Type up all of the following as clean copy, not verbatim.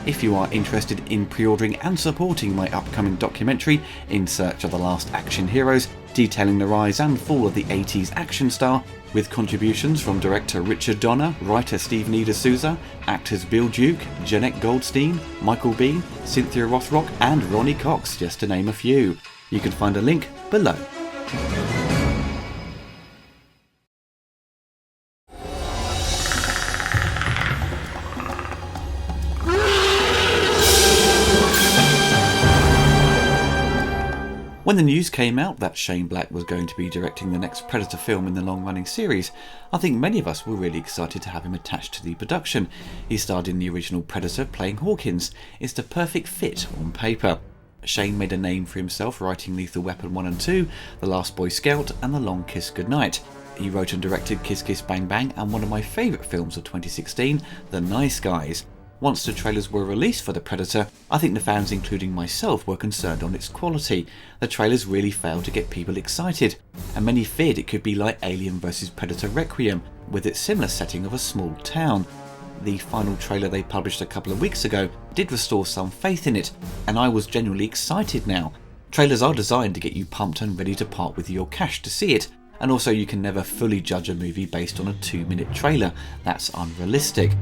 if you are interested in pre-ordering and supporting my upcoming documentary In Search of the Last Action Heroes, detailing the rise and fall of the 80s action star, with contributions from director Richard Donner, writer Stephen E. D'Souza, actors Bill Duke, Jeanette Goldstein, Michael Bean, Cynthia Rothrock and Ronnie Cox, just to name a few. You can find a link below. When the news came out that Shane Black was going to be directing the next Predator film in the long-running series, I think many of us were really excited to have him attached to the production. He starred in the original Predator playing Hawkins. It's the perfect fit on paper. Shane made a name for himself writing Lethal Weapon 1 and 2, The Last Boy Scout and The Long Kiss Goodnight. He wrote and directed Kiss Kiss Bang Bang and one of my favourite films of 2016, The Nice Guys. Once the trailers were released for The Predator, I think the fans, including myself, were concerned on its quality. The trailers really failed to get people excited, and many feared it could be like Alien vs Predator Requiem, with its similar setting of a small town. The final trailer they published a couple of weeks ago did restore some faith in it, and I was genuinely excited now. Trailers are designed to get you pumped and ready to part with your cash to see it, and also you can never fully judge a movie based on a 2-minute trailer. That's unrealistic.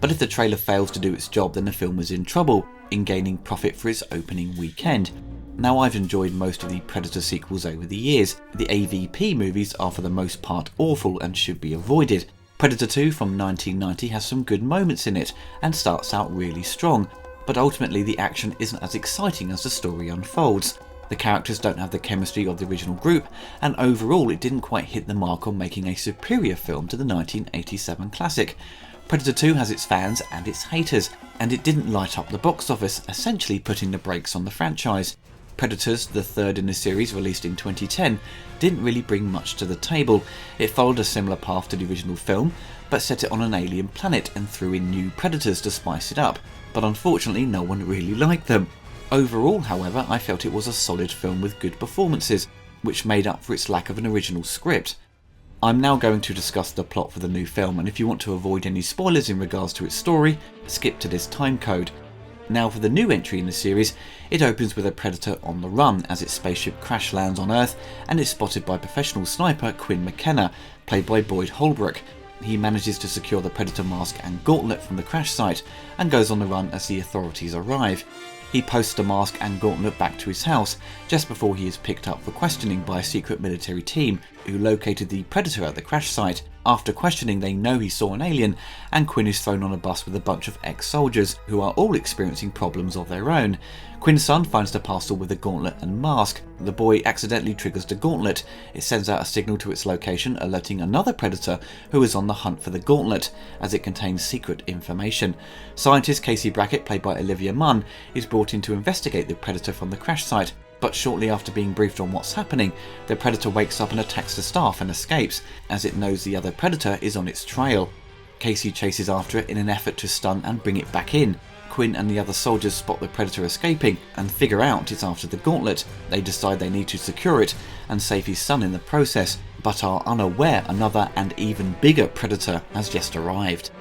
But if the trailer fails to do its job, then the film is in trouble in gaining profit for its opening weekend. Now, I've enjoyed most of the Predator sequels over the years. The AVP movies are for the most part awful and should be avoided. Predator 2 from 1990 has some good moments in it and starts out really strong, but ultimately the action isn't as exciting as the story unfolds. The characters don't have the chemistry of the original group, and overall it didn't quite hit the mark on making a superior film to the 1987 classic. Predator 2 has its fans and its haters, and it didn't light up the box office, essentially putting the brakes on the franchise. Predators, the third in the series released in 2010, didn't really bring much to the table. It followed a similar path to the original film, but set it on an alien planet and threw in new predators to spice it up, but unfortunately no one really liked them. Overall, however, I felt it was a solid film with good performances, which made up for its lack of an original script. I'm now going to discuss the plot for the new film, and if you want to avoid any spoilers in regards to its story, skip to this timecode. Now for the new entry in the series, it opens with a Predator on the run as its spaceship crash lands on Earth and is spotted by professional sniper Quinn McKenna, played by Boyd Holbrook. He manages to secure the Predator mask and gauntlet from the crash site and goes on the run as the authorities arrive. He posts the mask and gauntlet back to his house just before he is picked up for questioning by a secret military team who located the Predator at the crash site. After questioning, they know he saw an alien, and Quinn is thrown on a bus with a bunch of ex-soldiers who are all experiencing problems of their own. Quinn's son finds the parcel with the gauntlet and mask. The boy accidentally triggers the gauntlet. It sends out a signal to its location, alerting another Predator who is on the hunt for the gauntlet, as it contains secret information. Scientist Casey Brackett, played by Olivia Munn, is brought in to investigate the Predator from the crash site. But shortly after being briefed on what's happening, the Predator wakes up and attacks the staff and escapes, as it knows the other Predator is on its trail. Casey chases after it in an effort to stun and bring it back in. Quinn and the other soldiers spot the Predator escaping and figure out it's after the gauntlet. They decide they need to secure it and save his son in the process, but are unaware another and even bigger Predator has just arrived.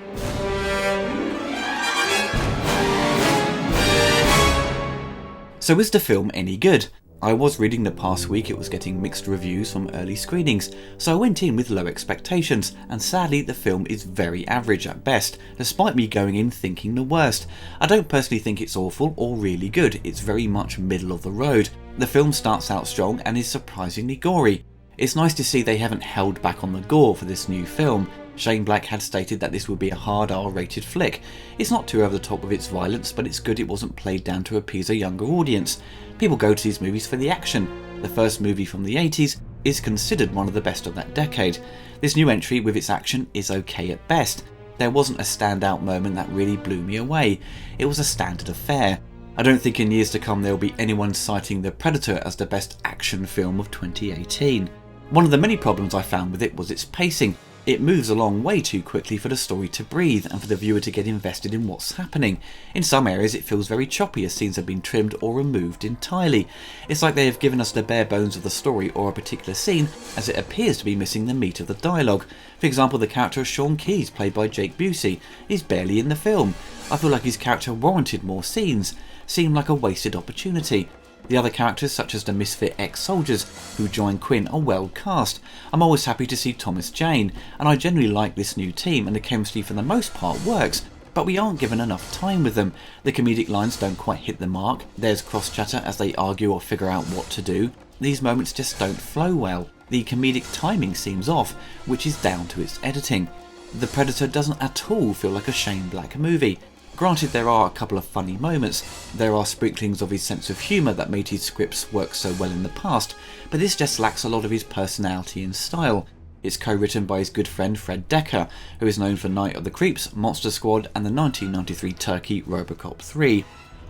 So is the film any good? I was reading the past week it was getting mixed reviews from early screenings, so I went in with low expectations, and sadly the film is very average at best, despite me going in thinking the worst. I don't personally think it's awful or really good, it's very much middle of the road. The film starts out strong and is surprisingly gory. It's nice to see they haven't held back on the gore for this new film. Shane Black had stated that this would be a hard R-rated flick. It's not too over the top with its violence, but it's good it wasn't played down to appease a younger audience. People go to these movies for the action. The first movie from the 80s is considered one of the best of that decade. This new entry with its action is okay at best. There wasn't a standout moment that really blew me away. It was a standard affair. I don't think in years to come there will be anyone citing The Predator as the best action film of 2018. One of the many problems I found with it was its pacing. It moves along way too quickly for the story to breathe and for the viewer to get invested in what's happening. In some areas it feels very choppy as scenes have been trimmed or removed entirely. It's like they have given us the bare bones of the story or a particular scene, as it appears to be missing the meat of the dialogue. For example, the character of Sean Keyes, played by Jake Busey, is barely in the film. I feel like his character warranted more scenes, seemed like a wasted opportunity. The other characters, such as the misfit ex-soldiers who join Quinn, are well cast. I'm always happy to see Thomas Jane, and I generally like this new team, and the chemistry for the most part works, but we aren't given enough time with them. The comedic lines don't quite hit the mark. There's cross-chatter as they argue or figure out what to do. These moments just don't flow well. The comedic timing seems off, which is down to its editing. The Predator doesn't at all feel like a Shane Black movie. Granted, there are a couple of funny moments, there are sprinklings of his sense of humour that made his scripts work so well in the past, but this just lacks a lot of his personality and style. It's co-written by his good friend Fred Dekker, who is known for Night of the Creeps, Monster Squad and the 1993 Turkey Robocop 3.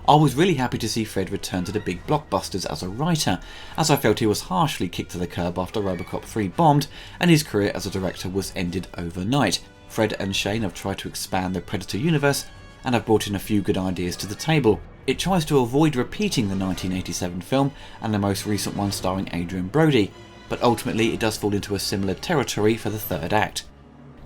I was really happy to see Fred return to the big blockbusters as a writer, as I felt he was harshly kicked to the curb after Robocop 3 bombed and his career as a director was ended overnight. Fred and Shane have tried to expand the Predator universe and have brought in a few good ideas to the table. It tries to avoid repeating the 1987 film and the most recent one starring Adrian Brody, but ultimately it does fall into a similar territory for the third act.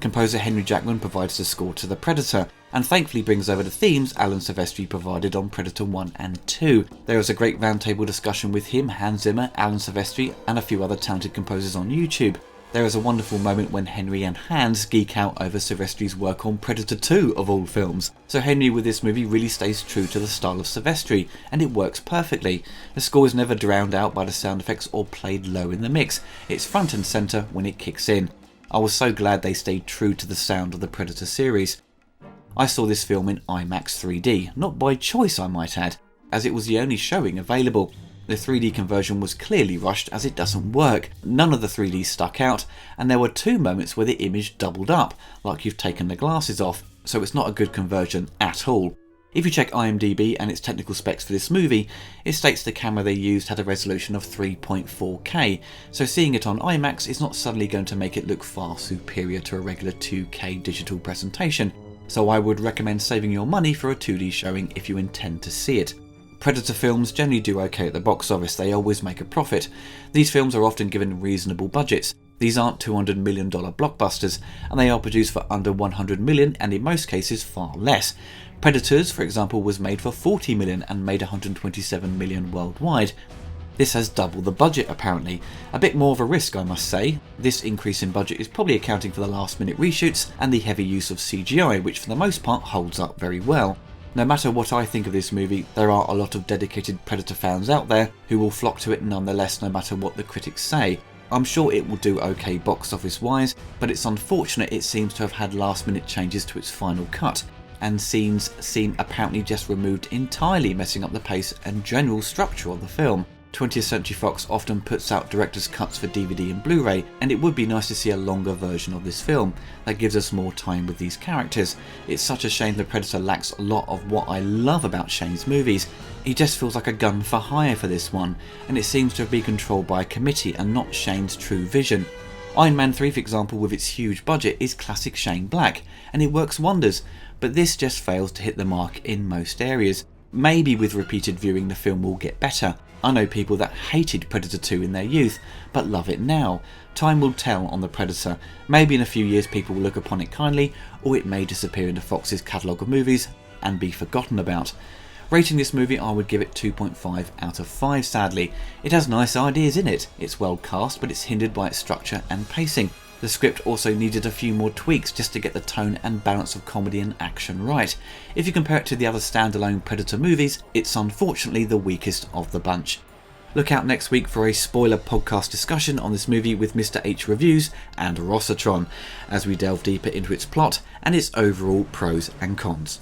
Composer Henry Jackman provides the score to The Predator, and thankfully brings over the themes Alan Silvestri provided on Predator 1 and 2. There is a great roundtable discussion with him, Hans Zimmer, Alan Silvestri and a few other talented composers on YouTube. There is a wonderful moment when Henry and Hans geek out over Silvestri's work on Predator 2 of all films. So Henry with this movie really stays true to the style of Silvestri, and it works perfectly. The score is never drowned out by the sound effects or played low in the mix. It's front and centre when it kicks in. I was so glad they stayed true to the sound of the Predator series. I saw this film in Imax 3D, not by choice I might add, as it was the only showing available. The 3D conversion was clearly rushed as it doesn't work. None of the 3D stuck out, and there were two moments where the image doubled up, like you've taken the glasses off, so it's not a good conversion at all. If you check IMDb and its technical specs for this movie, it states the camera they used had a resolution of 3.4K, so seeing it on IMAX is not suddenly going to make it look far superior to a regular 2K digital presentation, so I would recommend saving your money for a 2D showing if you intend to see it. Predator films generally do okay at the box office, they always make a profit. These films are often given reasonable budgets. These aren't $200 million blockbusters, and they are produced for under $100 million and in most cases far less. Predators, for example, was made for $40 million and made $127 million worldwide. This has double the budget apparently. A bit more of a risk, I must say. This increase in budget is probably accounting for the last minute reshoots and the heavy use of CGI, which for the most part holds up very well. No matter what I think of this movie, there are a lot of dedicated Predator fans out there who will flock to it nonetheless no matter what the critics say. I'm sure it will do okay box office wise, but it's unfortunate it seems to have had last minute changes to its final cut, and scenes seem apparently just removed entirely, messing up the pace and general structure of the film. 20th Century Fox often puts out director's cuts for DVD and Blu-ray, and it would be nice to see a longer version of this film that gives us more time with these characters. It's such a shame The Predator lacks a lot of what I love about Shane's movies. He just feels like a gun for hire for this one, and it seems to be controlled by a committee and not Shane's true vision. Iron Man 3, for example, with its huge budget, is classic Shane Black, and it works wonders, but this just fails to hit the mark in most areas. Maybe with repeated viewing the film will get better. I know people that hated Predator 2 in their youth, but love it now. Time will tell on The Predator. Maybe in a few years people will look upon it kindly, or it may disappear into Fox's catalogue of movies and be forgotten about. Rating this movie, I would give it 2.5 out of 5 sadly. It has nice ideas in it, it's well cast, but it's hindered by its structure and pacing. The script also needed a few more tweaks just to get the tone and balance of comedy and action right. If you compare it to the other standalone Predator movies, it's unfortunately the weakest of the bunch. Look out next week for a spoiler podcast discussion on this movie with Mr. H Reviews and Rossatron, as we delve deeper into its plot and its overall pros and cons.